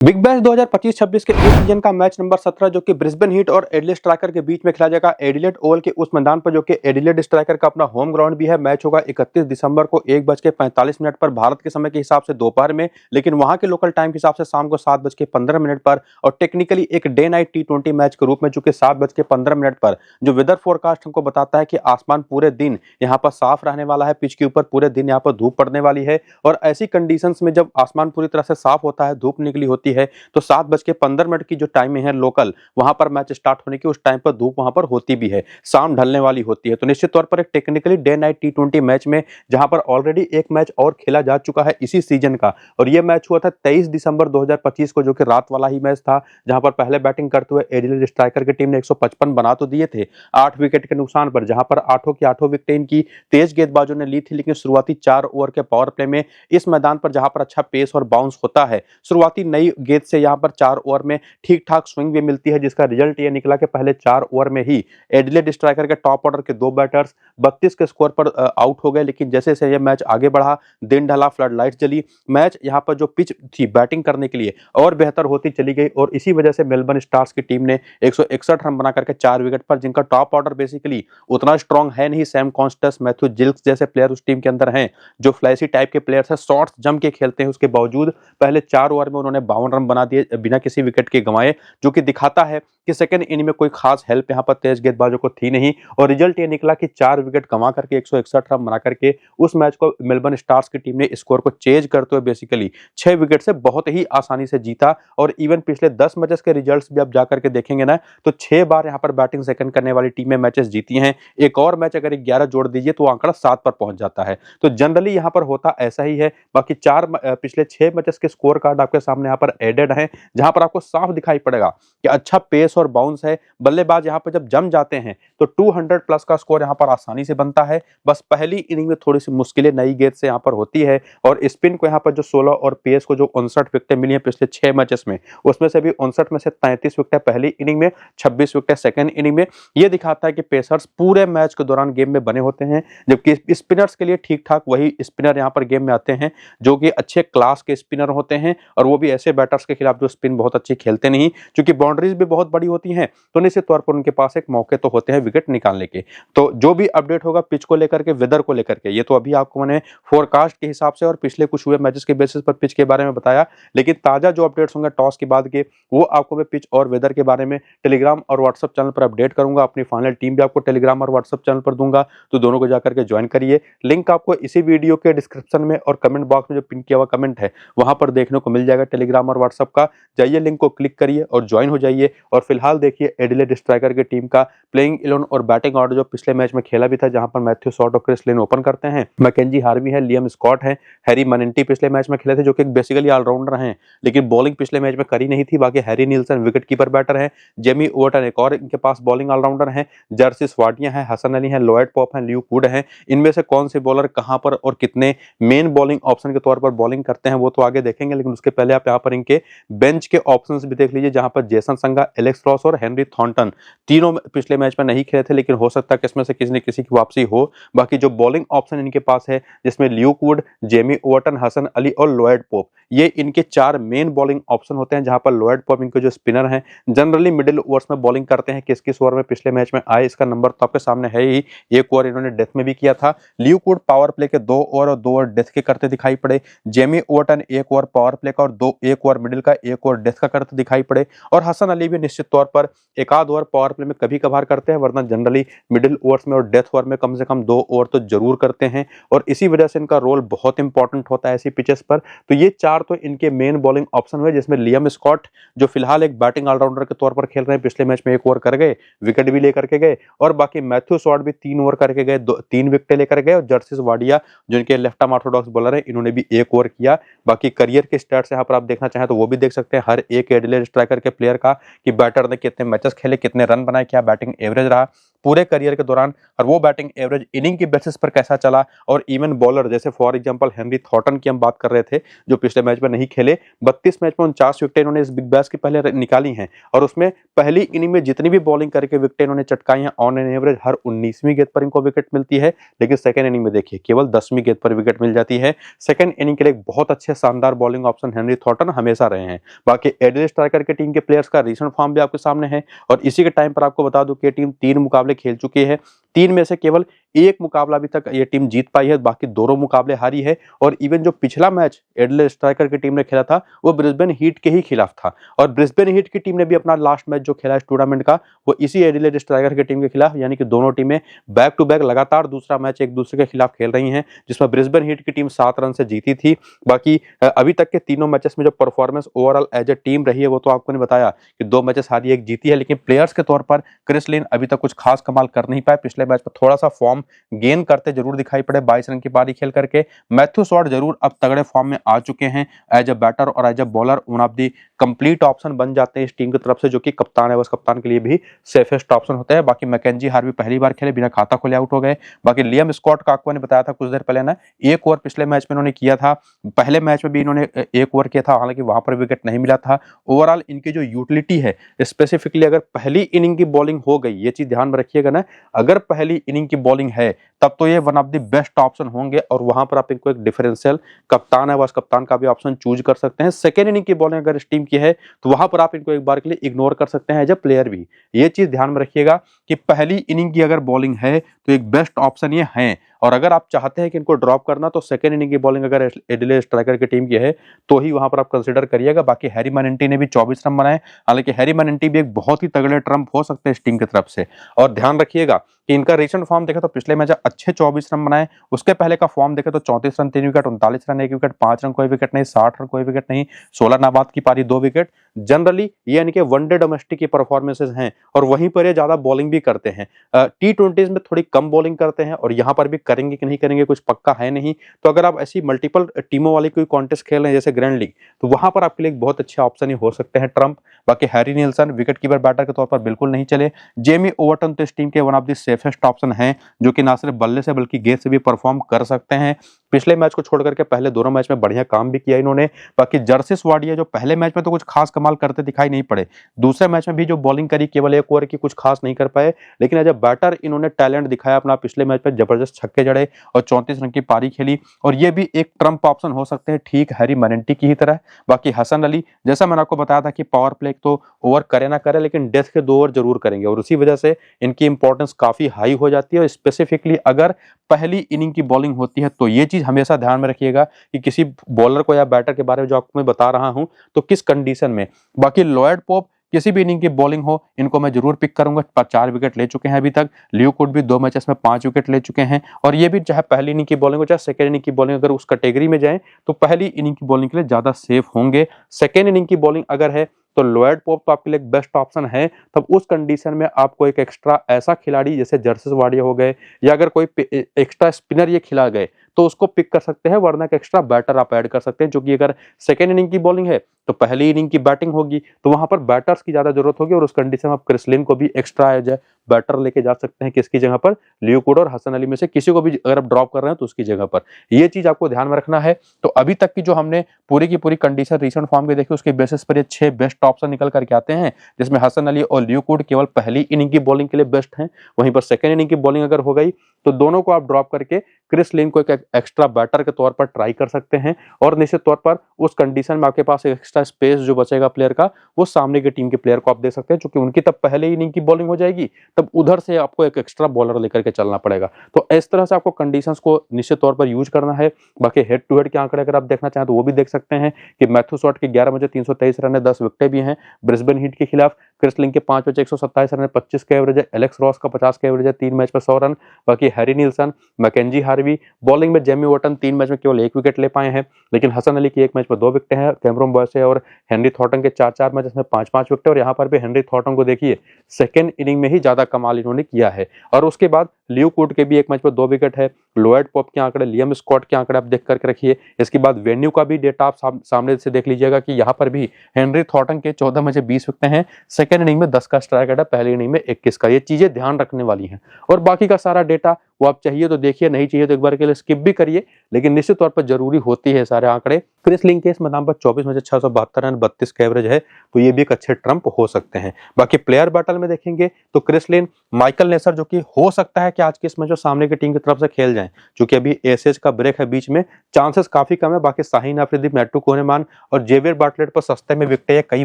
Big bash 2025-26 के इस season का मैच नंबर 17 जो कि ब्रिस्बेन हीट और एडिलेड स्ट्राइकर के बीच में खेला जाएगा एडिलेड ओवल के उस मैदान पर, जो कि एडिलेड स्ट्राइकर का अपना होम ग्राउंड भी है। मैच होगा 31 दिसंबर को 1:45 पर भारत के समय के हिसाब से दोपहर में, लेकिन वहां के लोकल टाइम के हिसाब से शाम को 7:15 पर। और टेक्निकली एक डे नाइट T20 मैच के रूप में, चूंकि 7:15 पर जो वेदर फोरकास्ट हमको बताता है कि आसमान पूरे दिन यहाँ पर साफ रहने वाला है, पिच के ऊपर पूरे दिन यहाँ पर धूप पड़ने वाली है। और ऐसी कंडीशंस में जब आसमान पूरी तरह से साफ होता है, धूप निकली होती है, तो 7:15 की जो टाइमिंग है लोकल, वहां पर मैच स्टार्ट होने की, उस टाइम पर धूप वहां पर होती भी है, शाम ढलने वाली होती है। तो निश्चित तौर पर एक technically day night T20 match में, जहां पर ऑलरेडी एक मैच और खेला जा चुका है इसी सीजन का, और यह मैच हुआ था 23 दिसंबर 2025 को, जो कि रात वाला ही मैच था, जहां पर पहले बैटिंग करते हुए एडिलेड स्ट्राइकर की टीम ने 155 बना तो दिए थे 8 विकेट के नुकसान पर, जहां पर आठों की आठों विकेट इनकी तेज गेंदबाजों ने ली थी। लेकिन शुरुआती 4 ओवर के पावर प्ले में इस मैदान पर, जहां पर अच्छा पेस और बाउंस होता है, शुरुआती नई गेंद से यहां पर 4 ओवर में ठीक ठाक स्विंग भी मिलती है, जिसका रिजल्ट ये निकला कि पहले 4 ओवर में ही एडिलेड स्ट्राइकर के टॉप ऑर्डर के 2 बैटर्स 32 के स्कोर पर आउट हो गए। लेकिन जैसे जैसे ये मैच आगे बढ़ा, दिन ढला, फ्लड लाइट जली, मैच यहां पर जो पिच थी बैटिंग करने के लिए और बेहतर होती चली गई, और इसी वजह से मेलबर्न स्टार्स की टीम ने 161 रन बना करके 4 विकेट पर, जिनका टॉप ऑर्डर बेसिकली उतना स्ट्रांग है नहीं, सैम कॉन्स्टेंस, मैथ्यू जिल्क्स जैसे प्लेयर उस टीम के अंदर हैं, जो फ्लैशी टाइप के प्लेयर्स हैं, शॉट्स जम के खेलते हैं, उसके बावजूद पहले 4 ओवर में उन्होंने 52 रन बना दिए बिना किसी विकेट के गंवाए, जो कि दिखाता है कि सेकंड इनिंग में कोई खास हेल्प यहां पर तेज गेंदबाजों को थी नहीं। और रिजल्ट ये निकला कि 4 विकेट गंवा करके 161 रन बना करके उस मैच को मेलबर्न स्टार्स की टीम ने स्कोर को चेज करते हुए बेसिकली 6 विकेट से बहुत ही आसानी से जीता। और इवन पिछले 10 मैचेस के रिजल्ट्स भी आप जाकर के देखेंगे ना, तो 6 बार यहां पर बैटिंग सेकंड करने वाली टीमें मैचेस जीती हैं। एक और मैच अगर 11 जोड़ दीजिए तो आंकड़ा 7 पर पहुंच जाता है। तो जनरली यहां पर होता ऐसा ही है। बाकी पिछले 6 मैचेस के स्कोर कार्ड आपके सामने यहां पर एडेड है, जहां पर आपको साफ दिखाई पड़ेगा कि अच्छा पेस और बाउंस है। बल्लेबाज यहां पर जब जम जाते हैं तो 200 प्लस का स्कोर यहां पर आसानी से बनता है। बस पहली इनिंग में थोड़ी सी मुश्किलें नई गेंद से यहां पर होती है, और स्पिन को यहां पर जो 16 और पेस को जो 59 विकेटें मिली हैं पिछले 6 मैचेस में, उसमें से भी 59 में से 33 विकेटें पहली इनिंग में, 26 विकेटें सेकंड इनिंग में। यह दिखाता है कि पेसर्स पूरे मैच के दौरान गेम में बने होते हैं, जबकि स्पिनर्स के लिए ठीक ठाक वही स्पिनर यहां पर गेम में आते हैं, जो कि अच्छे क्लास के स्पिनर होते हैं, और वो भी ऐसे बैटर्स के खिलाफ जो स्पिन बहुत अच्छी खेलते नहीं, क्योंकि बाउंड्रीज भी बहुत बड़ी होती हैं, तो निश्चित तौर पर उनके पास एक मौके तो होते हैं विकेट निकालने के। तो जो भी अपडेट होगा पिच को लेकर के, वेदर को लेकर के, ये तो अभी आपको मैंने फोरकास्ट के हिसाब से और पिछले कुछ हुए मैचेस के बेसिस पर पिच के बारे में बताया, लेकिन ताजा जो अपडेट्स होंगे टॉस के बाद के, वो आपको मैं पिच और वेदर के बारे में टेलीग्राम और व्हाट्सएप चैनल पर अपडेट करूंगा। अपनी फाइनल टीम भी आपको टेलीग्राम और व्हाट्सएप चैनल पर दूंगा, तो दोनों को जाकर के ज्वाइन करिए। लिंक आपको इसी वीडियो के डिस्क्रिप्शन में और कमेंट बॉक्स में जो पिन किया हुआ कमेंट है वहां पर देखने को मिल जाएगा, टेलीग्राम और व्हाट्सएप का। जाइए, लिंक को क्लिक करिए और ज्वाइन हो जाइए। और फिलहाल देखिए एडिलेड स्ट्राइकर की टीम का प्लेइंग 11 और बैटिंग ऑर्डर जो पिछले मैच में खेला भी था, जहां पर मैथ्यू शॉट और क्रिस लिन ओपन करते हैं, मैकेंजी हार्वी है, लियम स्कॉट है, हैरी मनिंटी पिछले मैच में खेले थे, जो कि बेसिकली ऑलराउंडर हैं, लेकिन बॉलिंग पिछले मैच में करी नहीं थी। बाकी Harry Nielsen wicket keeper batter है, जेमी ओवटन एक और इनके पास बॉलिंग ऑलराउंडर है, जर्सिस वाडिया है, हसन अली है, लॉयड पॉप है, ल्यूक वुड है। इनमें से कौन से बॉलर कहां पर और कितने मेन बॉलिंग ऑप्शन के तौर पर बॉलिंग करते हैं वो तो आगे देखेंगे, लेकिन उसके पहले आप यहां पर इनके बेंच के ऑप्शंस भी देख लीजिए, जहां पर जेसन संगा, एलेक्स रॉस और हेनरी थॉर्नटन तीनों पिछले मैच में नहीं खेले थे, लेकिन हो सकता है कि इसमें से किसी न किसी की वापसी हो। बाकी जो बॉलिंग ऑप्शन इनके पास है, जिसमें Luke Wood, Jamie Overton, Hasan Ali और लॉयड पॉप, ये इनके 4 मेन बॉलिंग ऑप्शन होते हैं, जहां पर लॉयड पॉप इनके जो स्पिनर हैं जनरली मिडिल ओवर्स में बॉलिंग करते हैं। किस किस ओवर में पिछले मैच में आए इसका नंबर तो आपके सामने है ही, एक ओवर इन्होंने डेथ में भी किया था। ल्यूक वुड पावर प्ले के 2 ओवर और 2 ओवर डेथ के करते दिखाई पड़े। जेमी ओवटन 1 ओवर पावर प्ले का और 1 ओवर मिडिल का, 1 ओवर डेथ का करते दिखाई पड़े। और हसन अली भी निश्चित तौर पर एक आध ओवर पावर प्ले में कभी कभार करते हैं, वरना जनरली मिडिल ओवर्स में और डेथ ओवर में कम से कम 2 ओवर तो जरूर करते हैं, और इसी वजह से इनका रोल बहुत इंपॉर्टेंट होता है ऐसी पिचेस पर। तो ये 4 तो इनके मेन बॉलिंग ऑप्शन हुए, जिसमें लियम स्कॉट जो फिलहाल एक बैटिंग ऑलराउंडर के तौर पर खेल रहे हैं, पिछले मैच में 1 ओवर कर गए, विकेट भी लेकर के गए। और बाकी मैथ्यू शॉट भी 3 ओवर करके गए, 3 विकेट लेकर गए। और जर्सिस वाडिया जो इनके लेफ्ट आर्म ऑर्थोडॉक्स बॉलर है, इन्होंने भी 1 ओवर किया। बाकी करियर के स्टैट्स यहाँ पर आप देखना चाहें तो वो भी देख सकते हैं, हर एक एडिलेड स्ट्राइकर के प्लेयर का, कि बैटर ने कितने मैचेस खेले, कितने रन बनाए, क्या बैटिंग एवरेज रहा। पूरे करियर के दौरान और वो बैटिंग एवरेज इनिंग की बेसिस पर कैसा चला, और इवन बॉलर जैसे फॉर एग्जांपल हेनरी थॉर्टन की हम बात कर रहे थे जो पिछले मैच में नहीं खेले, 32 मैच में 49 विकेटें इन्होंने इस बिग बैश के पहले निकाली हैं, और उसमें पहली इनिंग में जितनी भी बॉलिंग करके विकेटें इन्होंने चटकाई हैं ऑन एन एवरेज हर 19वीं गेंद पर इनको विकेट मिलती है, लेकिन सेकंड इनिंग में देखिए केवल 10वीं गेंद पर विकेट मिल जाती है। सेकंड इनिंग के लिए एक बहुत अच्छे शानदार बॉलिंग ऑप्शन हेनरी थॉर्टन हमेशा रहे हैं। बाकी एडिलेड स्ट्राइकर की टीम के प्लेयर्स का रीसेंट फॉर्म भी आपके सामने है, और इसी के टाइम पर आपको बता दूं कि ये टीम 3 मुकाबले खेल चुकी है, 3 में से केवल एक मुकाबला अभी तक ये टीम जीत पाई है, बाकी दोनों मुकाबले हारी है। और इवन जो पिछला मैच एडिलेड स्ट्राइकर की टीम ने खेला था वो ब्रिस्बेन हीट के ही खिलाफ था, और ब्रिस्बेन हीट की टीम ने भी अपना लास्ट मैच जो खेला इस टूर्नामेंट का वो इसी एडिलेड स्ट्राइकर की टीम के खिलाफ, यानी कि दोनों टीमें बैक टू बैक लगातार दूसरा मैच एक दूसरे के खिलाफ खेल रही हैं, जिसमें ब्रिस्बेन हीट की टीम 7 रन से जीती थी। बाकी अभी तक के तीनों मैचेस में जो performance overall as a team रही है वो तो आपको ने बताया कि 2 मैचेस हारी 1 जीती है, लेकिन प्लेयर्स के तौर पर क्रिस लिन अभी तक कुछ खास कमाल कर नहीं पाए। पिछले मैच में थोड़ा सा फॉर्म गेन करते जरूर दिखाई पड़े 22 रन की पारी खेल करके। मैथ्यू शॉर्ट जरूर अब तगड़े फॉर्म में आ चुके हैं, एज अ बैटर और as a bowler one of the complete option बन जाते हैं इस टीम की तरफ से, जो कि कप्तान है बस कप्तान के लिए भी सेफेस्ट ऑप्शन होता है। बाकी मैकेंजी हार्वी पहली बार खेले बिना खाता खोले आउट हो गए। बाकी लियम स्कॉट का आपको ने बताया था कुछ देर पहले ना, 1 ओवर पिछले मैच में इन्होंने किया था, पहले मैच में भी इन्होंने 1 ओवर किया था, हालांकि वहां पर विकेट नहीं मिला था। ओवरऑल इनकी जो यूटिलिटी है स्पेसिफिकली अगर पहली इनिंग की बॉलिंग हो गई, ये चीज ध्यान में रखिएगा ना, अगर पहली इनिंग की बॉलिंग है तब तो ये one of the best option होंगे, और वहां पर आप इनको एक डिफरेंशियल कप्तान है बस कप्तान का भी ऑप्शन चूज कर सकते हैं। सेकेंड इनिंग की बॉलिंग अगर इस टीम की है तो वहां पर आप इनको एक बार के लिए इग्नोर कर सकते हैं एज ए प्लेयर भी। ये चीज ध्यान में रखिएगा कि पहली इनिंग की अगर बॉलिंग है तो एक बेस्ट ऑप्शन ये है, और अगर आप चाहते हैं कि इनको ड्रॉप करना तो सेकेंड इनिंग की बॉलिंग अगर एडिलेड स्ट्राइकर की टीम की है तो ही वहां पर आप कंसीडर करिएगा। बाकी हैरी मैनेंटी ने भी 24 रन बनाए, हालांकि हैरी मैनेंटी भी एक बहुत ही तगड़े ट्रम्प हो सकते हैं इस टीम की तरफ से। और ध्यान रखिएगा कि इनका रिसेंट फॉर्म देखे तो पिछले मैच अच्छे 24 रन बनाए, उसके पहले का फॉर्म देखे तो 34 run 3 wicket, 39 run 1 wicket, 5 run कोई विकेट नहीं, 60 रन कोई विकेट नहीं, 16 नाबाद की पारी 2 विकेट। जनरली ये यानी कि वनडे डोमेस्टिक की परफॉर्मेंसेज हैं, और वहीं पर ये ज्यादा बॉलिंग भी करते हैं। T20s में थोड़ी कम बॉलिंग करते हैं, और यहाँ पर भी करेंगे कि नहीं करेंगे कुछ पक्का है नहीं। तो अगर आप ऐसी मल्टीपल टीमों वाली कोई कॉन्टेस्ट खेल रहे हैं जैसे ग्रैंड लीग, तो वहां पर आपके लिए एक बहुत अच्छे ऑप्शन ही हो सकते हैं ट्रम्प। बाकी Harry Nielsen wicket keeper batter के तौर पर बिल्कुल नहीं चले। जेमी ओवरटन तो इस टीम के one of the safest option हैं, जो कि ना सिर्फ बल्ले से बल्कि गेंद से भी परफॉर्म कर सकते हैं। पिछले मैच को छोड़ करके पहले दोनों मैच में बढ़िया काम भी किया इन्होंने। बाकी जर्सिस वाडिया जो पहले मैच में तो कुछ खास कमाल करते दिखाई नहीं पड़े, दूसरे मैच में भी जो बॉलिंग करी केवल 1 ओवर की कुछ खास नहीं कर पाए, लेकिन एज अ बैटर इन्होंने टैलेंट दिखाया अपना। पिछले मैच में जबरदस्त छक्के जड़े और 34 रन की पारी खेली, और ये भी एक ट्रम्प ऑप्शन हो सकते हैं ठीक हैरी मैनेंटी की ही तरह। बाकी हसन अली, जैसा मैंने आपको बताया था कि पावर प्ले तो ओवर करे ना करे लेकिन डेथ के 2 ओवर जरूर करेंगे, और उसी वजह से इनकी इंपॉर्टेंस काफी हाई हो जाती है। और स्पेसिफिकली अगर पहली इनिंग की बॉलिंग होती है तो ये चीज हमेशा ध्यान में रखिएगा कि किसी बॉलर को या बैटर के बारे में जो आपको मैं बता रहा हूं तो किस कंडीशन में। बाकी लॉयड पोप किसी भी इनिंग की बॉलिंग हो इनको मैं जरूर पिक करूंगा, 4 विकेट ले चुके हैं अभी तक। लियो कुड भी 2 मैचेस में 5 विकेट ले चुके हैं, और ये भी चाहे पहली इनिंग की बॉलिंग हो चाहे सेकेंड इनिंग की बॉलिंग, अगर उस कैटेगरी में जाए तो पहली इनिंग की बॉलिंग के लिए ज्यादा सेफ होंगे। सेकेंड इनिंग की बॉलिंग अगर है तो लॉयड पोप तो आपके लिए एक बेस्ट ऑप्शन है। तब उस कंडीशन में आपको एक एक्स्ट्रा ऐसा खिलाड़ी जैसे जर्सिस वाडिया हो गए, या अगर कोई एक्स्ट्रा स्पिनर ये खिला गए तो उसको पिक कर सकते हैं, वरना एक एक्स्ट्रा बैटर आप ऐड कर सकते हैं, जो कि अगर सेकेंड इनिंग की बॉलिंग है तो पहली इनिंग की बैटिंग होगी तो वहां पर बैटर्स की ज्यादा जरूरत होगी, और उस कंडीशन में आप क्रिस लिन को भी एक्स्ट्रा एज बैटर लेके जा सकते हैं किसकी जगह पर, लियो कुड और हसन अली में से किसी को भी अगर आप ड्रॉप कर रहे हैं तो उसकी जगह पर। ये चीज आपको ध्यान में रखना है। तो अभी तक की जो हमने पूरी की पूरी कंडीशन रिसेंट फॉर्म के देखी उसके बेसिस पर ये 6 बेस्ट ऑप्शन निकल करके आते हैं, जिसमें हसन अली और लियो कुड केवल पहली इनिंग की बॉलिंग के लिए बेस्ट हैं। वहीं पर सेकेंड इनिंग की बॉलिंग अगर हो गई तो दोनों को आप ड्रॉप करके क्रिस लिन को एक एक्स्ट्रा बैटर के तौर पर ट्राई कर सकते हैं, और निश्चित तौर पर उस कंडीशन में आपके पास एक्स्ट्रा स्पेस जो बचेगा प्लेयर का वो सामने की टीम के प्लेयर को आप दे सकते हैं, क्योंकि उनकी तब पहले इनिंग की बॉलिंग हो जाएगी, तब उधर से आपको एक एक्स्ट्रा बॉलर लेकर के चलना पड़ेगा। तो इस तरह से आपको कंडीशंस को निश्चित तौर पर यूज करना है। बाकी हेड टू हेड के आंकड़े अगर आप देखना चाहें तो वो भी देख सकते हैं कि मैथ्यू शॉर्ट के 11 बजे 323 रन है, 10 विकेटें भी हैं ब्रिस्बेन हीट के खिलाफ। क्रिस लिन के 5 बजे 127 रन है, 25 का एवरेज है। एलेक्स रॉस का 50 का एवरेज है, 3 मैच में 100 रन। बाकी Harry Nielsen, McKenzie Harvey, bowling में जेमी ओवरटन 3 मैच में केवल 1 विकेट ले पाए हैं, लेकिन हसन अली की 1 मैच में 2 विकेट हैं। कैमरून बॉयसे और हेनरी थॉर्टन के 4-4 मैच में 5-5 विकेट, और यहाँ पर भी हेनरी थॉर्टन को देखिए सेकेंड इनिंग में ही ज्यादा कमाल इन्होंने किया है। और उसके बाद लियो कुड के भी 1 मैच में 2 विकेट है, लोएड पॉप के आंकड़े, लियम स्कॉट के आंकड़े आप देख करके रखिए। इसके बाद वेन्यू का भी डेटा आप सामने से देख लीजिएगा कि यहाँ पर भी हेनरी थॉर्टन के 14 में से 20 विकेट हैं, सेकेंड इनिंग में 10 का स्ट्राइक रेट है, पहली इनिंग में 21 का। ये चीजें ध्यान रखने वाली हैं। और बाकी का सारा डेटा वो आप चाहिए तो देखिए, नहीं चाहिए तो एक बार के लिए स्किप भी करिए, लेकिन निश्चित तौर पर जरूरी होती है सारे आंकड़े। क्रिस लिंक के इस मैदान पर 24 में से 672 रन, 32 का एवरेज है, तो ये भी एक अच्छे ट्रम्प हो सकते हैं। बाकी प्लेयर बैटल में देखेंगे तो क्रिस लिन, माइकल नेसर, जो कि हो सकता है कि आज के इस मैच में सामने की टीम की तरफ से खेल जाएं, क्योंकि अभी एसेज का ब्रेक है बीच में, चांसेस काफी कम है। बाकी शाहीन अफरीदी, मैथ्यू कुहनेमान और जेवियर बार्टलेट पर सस्ते में विकेटें कई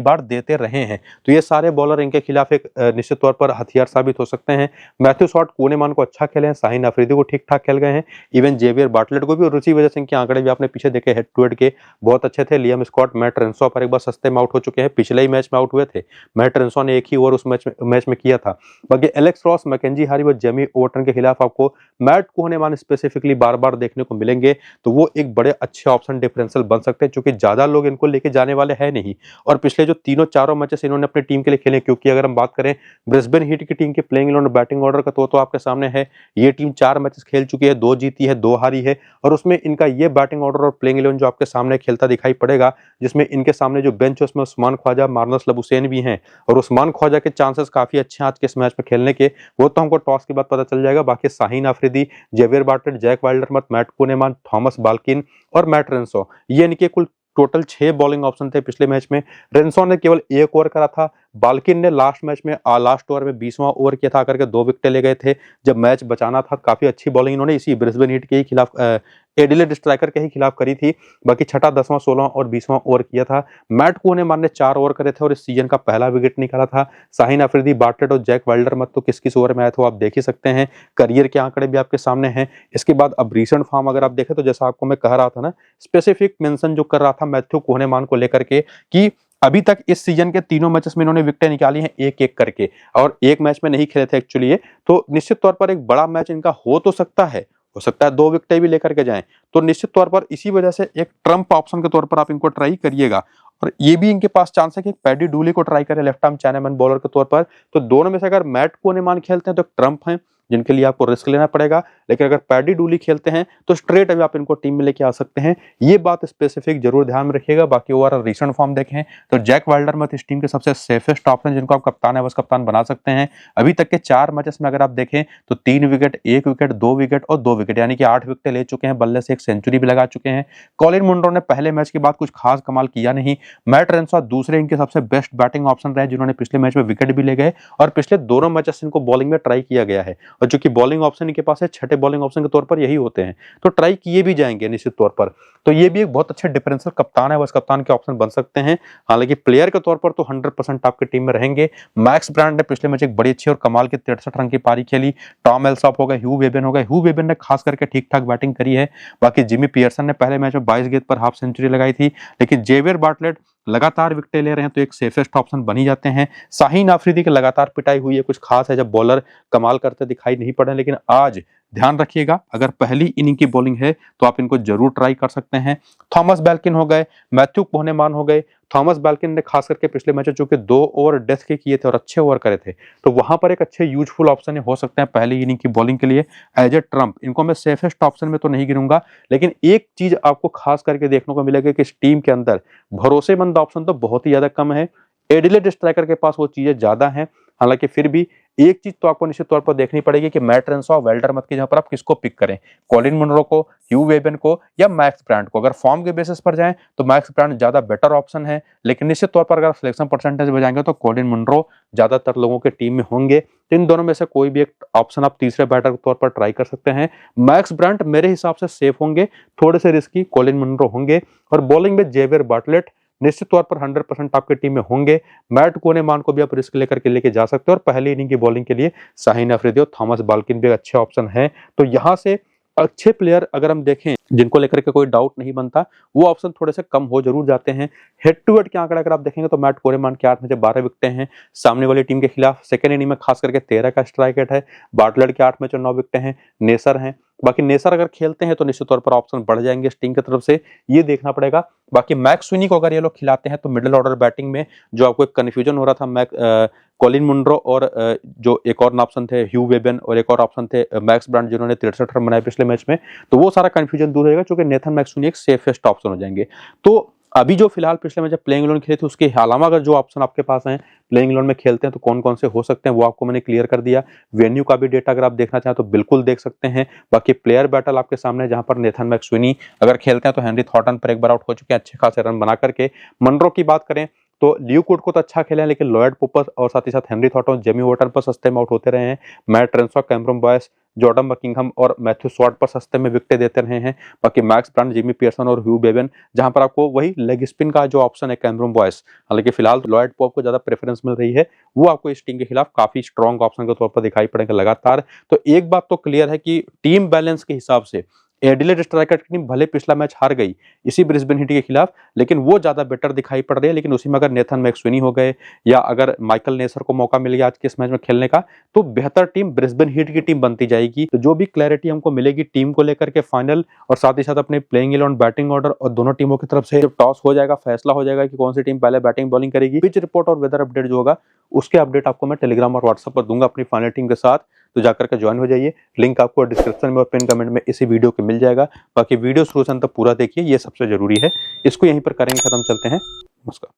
बार देते रहे हैं, तो ये सारे बॉलर इनके खिलाफ एक निश्चित तौर पर हथियार साबित हो सकते हैं। मैथ्यू शॉट कुहनेमान को अच्छा खेले हैं, शाहीन अफरीदी को ठीक ठाक खेल गए हैं, इवन जेवियर बार्टलेट को भी, और उसी वजह से इनके आंकड़े भी आपने पीछे देखे हेड टू हेड के बहुत अच्छे थे। लियम स्कॉट, मैट रेंसो पर एक बार सस्ते में आउट हो चुके हैं, पिछले ही मैच में आउट हुए थे। मैट रेंसो ने एक ही ओवर उस मैच में किया था। बाकी एलेक्स रॉस, मैकेंजी हारी व जेमी ओवरटन के खिलाफ आपको मैट कुहनेमान स्पेसिफिकली बार बार देखने को मिलेंगे, तो वो एक बड़े अच्छे ऑप्शन डिफरेंशियल बन सकते हैं, क्योंकि ज्यादा लोग इनको लेके जाने वाले हैं नहीं। और पिछले जो तीनों चारों मैचेस इन्होंने अपनी टीम के लिए खेले, क्योंकि अगर हम बात करें ब्रिस्बेन हीट की टीम के प्लेइंग इलेवन बैटिंग ऑर्डर का, तो आपके सामने है। ये टीम 4 मैचेस खेल चुकी है, 2 जीती है, 2 हारी है, और उसमें इनका ये बैटिंग ऑर्डर और प्लेइंग इलेवन जो आपके सामने खेलता दिखाई पड़ेगा, जिसमें इनके सामने जो बेंच है उसमें उस्मान ख्वाजा, मार्नस लबुसैन भी हैं, और उस्मान ख्वाजा के चांसेस काफी अच्छे हैं आज के इस मैच में खेलने के, वो तो हमको टॉस के बाद पता चल जाएगा। बाकी Shaheen Afridi, Xavier Bartlett, Jack Wildermuth, Matt Kuhnemann, Thomas Balkin और मैट रेंसो, ये इनके कुल टोटल 6 बॉलिंग ऑप्शन थे पिछले मैच में। रेंसो ने केवल 1 ओवर करा था, बाल्किन ने लास्ट मैच में लास्ट ओवर में 20वां ओवर किया था, करके 2 विकेट ले गए थे जब मैच बचाना था। काफी अच्छी बॉलिंग इन्होंने इसी ब्रिस्बेन हीट के ही खिलाफ, एडिलेड स्ट्राइकर के ही खिलाफ करी थी। बाकी छठा, 10वां, 16वां और 20वां ओवर किया था। मैट कुहनेमान ने 4 ओवर करे थे और इस सीजन का पहला विकेट निकाला था। शाहीन अफरीदी, बार्टलेट और जैक वाइल्डरमथ तो किस किस ओवर में आए थे आप देख ही सकते हैं। करियर के आंकड़े भी आपके सामने हैं। इसके बाद अब रीसेंट फॉर्म अगर आप देखें तो जैसा आपको मैं कह रहा था ना, स्पेसिफिक मेंशन जो कर रहा था मैथ्यू कुहनेमान को लेकर के, कि अभी तक इस सीजन के तीनों मैचेस में इन्होंने विकेटें निकाली हैं एक एक करके, और एक मैच में नहीं खेले थे एक्चुअली ये, तो निश्चित तौर पर एक बड़ा मैच इनका हो तो सकता है, हो सकता है 2 विकेटें भी लेकर के जाएं, तो निश्चित तौर पर इसी वजह से एक ट्रम्प ऑप्शन के तौर पर आप इनको ट्राई करिएगा। और ये भी इनके पास चांस है कि पैडी डूली को ट्राई करें लेफ्ट आर्म चाइनामैन बॉलर के तौर पर, तो दोनों में से अगर मैट कुहनेमान खेलते हैं तो ट्रम्प हैं जिनके लिए आपको रिस्क लेना पड़ेगा, लेकिन अगर पैडी डूली खेलते हैं तो स्ट्रेट अभी आप इनको टीम में लेके आ सकते हैं। ये बात स्पेसिफिक जरूर ध्यान में रखिएगा। बाकी ओवरऑल रीसेंट फॉर्म देखें तो जैक वाइल्डरमथ इस टीम के सबसे सेफेस्ट ऑप्शन, जिनको आप कप्तान है बस कप्तान बना सकते हैं। अभी तक के 4 मैचेस में अगर आप देखें तो 3 विकेट, 1 विकेट, 2 विकेट और 2 विकेट, यानी कि 8 विकेट ले चुके हैं, बल्ले से 1 सेंचुरी भी लगा चुके हैं। कॉलिन मुंड्रो ने पहले मैच के बाद कुछ खास कमाल किया नहीं। मैट रेंसो दूसरे इनके सबसे बेस्ट बैटिंग ऑप्शन रहे, जिन्होंने पिछले मैच में विकेट भी ले गए, और पिछले दोनों मैचेस इनको बॉलिंग में ट्राई किया गया है, और जो कि बॉलिंग ऑप्शन इनके पास है, छठे बॉलिंग ऑप्शन के तौर पर यही होते हैं, तो ट्राई किए भी जाएंगे निश्चित तौर पर। तो ये भी एक बहुत अच्छे डिफरेंशियल कप्तान है, बस कप्तान के ऑप्शन बन सकते हैं। हालांकि प्लेयर के तौर पर तो 100% आपकी टीम में रहेंगे। मैक्स ब्रांड ने पिछले मैच एक बड़ी अच्छी और कमाल की 63 रन की पारी खेली। टॉम एल्सॉप हो गए, ह्यू वेबन हो गए, ह्यू वेबन ने खास करके ठीक ठाक बैटिंग करी है। बाकी जिमी पियर्सन ने पहले मैच में 22 गेंद पर हाफ सेंचुरी लगाई थी, लेकिन जेवियर बार्टलेट लगातार विकेटें ले रहे हैं तो एक सेफेस्ट ऑप्शन बन ही जाते हैं। शाहीन अफरीदी की लगातार पिटाई हुई है, कुछ खास है जब बॉलर कमाल करते दिखाई नहीं पड़े, लेकिन आज ध्यान रखिएगा अगर पहली इनिंग की बॉलिंग है तो आप इनको जरूर ट्राई कर सकते हैं। थॉमस बाल्किन हो गए, मैथ्यू कुहनेमान हो गए। थॉमस बाल्किन ने खास करके पिछले मैच जो कि 2 ओवर डेथ के किए थे और अच्छे ओवर करे थे, तो वहां पर एक अच्छे यूजफुल ऑप्शन हो सकते हैं पहली इनिंग की बॉलिंग के लिए एज ए ट्रम्प। इनको मैं सेफेस्ट ऑप्शन में तो नहीं गिनूंगा, लेकिन एक चीज आपको खास करके देखने को मिलेगा कि इस टीम के अंदर भरोसेमंद ऑप्शन तो बहुत ही ज्यादा कम है। एडिलेड स्ट्राइकर के पास वो चीजें ज्यादा हैं, हालांकि फिर भी एक चीज तो आपको निश्चित तौर पर देखनी पड़ेगी कि मैट रेंसो और वेल्डरमथ की जगह पर आप किसको पिक करें, कॉलिन मुनरो को, ह्यू वेबन को या मैक्स ब्रांड को। अगर फॉर्म के बेसिस पर जाएं तो मैक्स ब्रांड ज्यादा बेटर ऑप्शन है, लेकिन निश्चित तौर पर अगर सिलेक्शन परसेंटेज में जाएंगे तो कॉलिन मुनरो ज्यादातर लोगों के टीम में होंगे। तो इन दोनों में से कोई भी एक ऑप्शन आप तीसरे बैटर के तौर पर ट्राई कर सकते हैं। मैक्स ब्रांड मेरे हिसाब से सेफ होंगे, थोड़े से रिस्की कॉलिन मुनरो होंगे, और बॉलिंग में जेवियर बार्टलेट निश्चित तौर पर 100% आपकी टीम में होंगे। मैट कुहनेमान को भी आप रिस्क लेकर के लेके जा सकते हो, और पहली इनिंग की बॉलिंग के लिए शाहीन अफरीदी और थॉमस बाल्किन भी अच्छे ऑप्शन हैं। तो यहां से अच्छे प्लेयर अगर हम देखें जिनको लेकर के कोई डाउट नहीं बनता, वो ऑप्शन थोड़े से कम हो जरूर जाते हैं। हेड टू हेड के आंकड़े अगर आप देखेंगे तो मैट कुहनेमान के 8 में से 12 विकेटें हैं सामने वाली टीम के खिलाफ। सेकेंड इनिंग में खास करके 13 का स्ट्राइक रेट है। बार्टलेट के 8 में से 9 विकेटें हैं। नेसर हैं, बाकी नेसर अगर खेलते हैं तो निश्चित तौर पर ऑप्शन बढ़ जाएंगे स्टिंग की तरफ से, ये देखना पड़ेगा। बाकी मैक्स स्विनी को अगर ये लोग खिलाते हैं तो मिडिल ऑर्डर बैटिंग में जो आपको एक कन्फ्यूजन हो रहा था, कॉलिन मुनरो और जो एक और ऑप्शन थे ह्यू वेबन और एक और ऑप्शन थे मैक्स ब्रांड जिन्होंने 63 रन बनाए पिछले मैच में, तो वो सारा कंफ्यूजन दूर रहेगा क्योंकि नेथन मैक्सवेनी एक सेफेस्ट ऑप्शन हो जाएंगे। तो अभी जो फिलहाल पिछले मैच प्लेइंग इलेवन खेले थे उसके अलावा अगर जो ऑप्शन आपके पास हैं प्लेइंग इलेवन में खेलते हैं तो कौन कौन से हो सकते हैं वो आपको मैंने क्लियर कर दिया। वेन्यू का भी डेटा अगर आप देखना चाहें तो बिल्कुल देख सकते हैं। बाकी प्लेयर बैटल आपके सामने जहां पर नेथन मैक्सवेनी अगर खेलते हैं तो हेनरी थॉर्टन पर एक बार आउट हो चुके हैं अच्छे खासे रन बना करके। मनरो की बात करें तो ल्यू कुड को तो अच्छा खेला है लेकिन लॉयड पोपर और साथ ही साथ हेनरी थॉर्टन जेमी वॉर्टन पर सस्ते में आउट होते रहे हैं। Matt Renshaw, Cameron Boyce, Jordan Buckingham और मैथ्यू स्वॉर्ट पर सस्ते में विकेटें देते रहे हैं। बाकी मैक्स ब्रांड, जिमी पियर्सन और ह्यू बेवन जहां पर आपको वही लेग स्पिन का जो ऑप्शन है कैमरन बॉयस, हालांकि फिलहाल लॉयड पोप को ज्यादा प्रेफरेंस मिल रही है, वो आपको इस टीम के खिलाफ काफी स्ट्रॉन्ग ऑप्शन के तौर पर दिखाई पड़ेगा लगातार। तो एक बात तो क्लियर है कि टीम बैलेंस के हिसाब से एडिलेड स्ट्राइकर की टीम भले पिछला मैच हार गई इसी ब्रिस्बेन हीट के खिलाफ, लेकिन वो ज्यादा बेटर दिखाई पड़ रही है। लेकिन उसी में अगर नेथन मैक्सवेनी हो गए या अगर माइकल नेसर को मौका मिल गया आज के इस मैच में खेलने का तो बेहतर टीम ब्रिस्बेन हीट की टीम बनती जाएगी। तो जो भी क्लैरिटी हमको मिलेगी टीम को लेकर के फाइनल और साथ ही साथ अपने प्लेइंग इलेवन बैटिंग ऑर्डर और दोनों टीमों की तरफ से जब टॉस हो जाएगा, फैसला हो जाएगा कि कौन सी टीम पहले बैटिंग बॉलिंग करेगी, पिच रिपोर्ट और वेदर अपडेट जो होगा उसके अपडेट आपको मैं टेलीग्राम और व्हाट्सएप पर दूंगा अपनी फाइनल टीम के साथ। तो जाकर के ज्वाइन हो जाइए, लिंक आपको डिस्क्रिप्शन में और पिन कमेंट में इसी वीडियो के मिल जाएगा। बाकी वीडियो शुरू से अंत तक पूरा देखिए, ये सबसे जरूरी है। इसको यहीं पर करेंगे खत्म, चलते हैं, नमस्कार।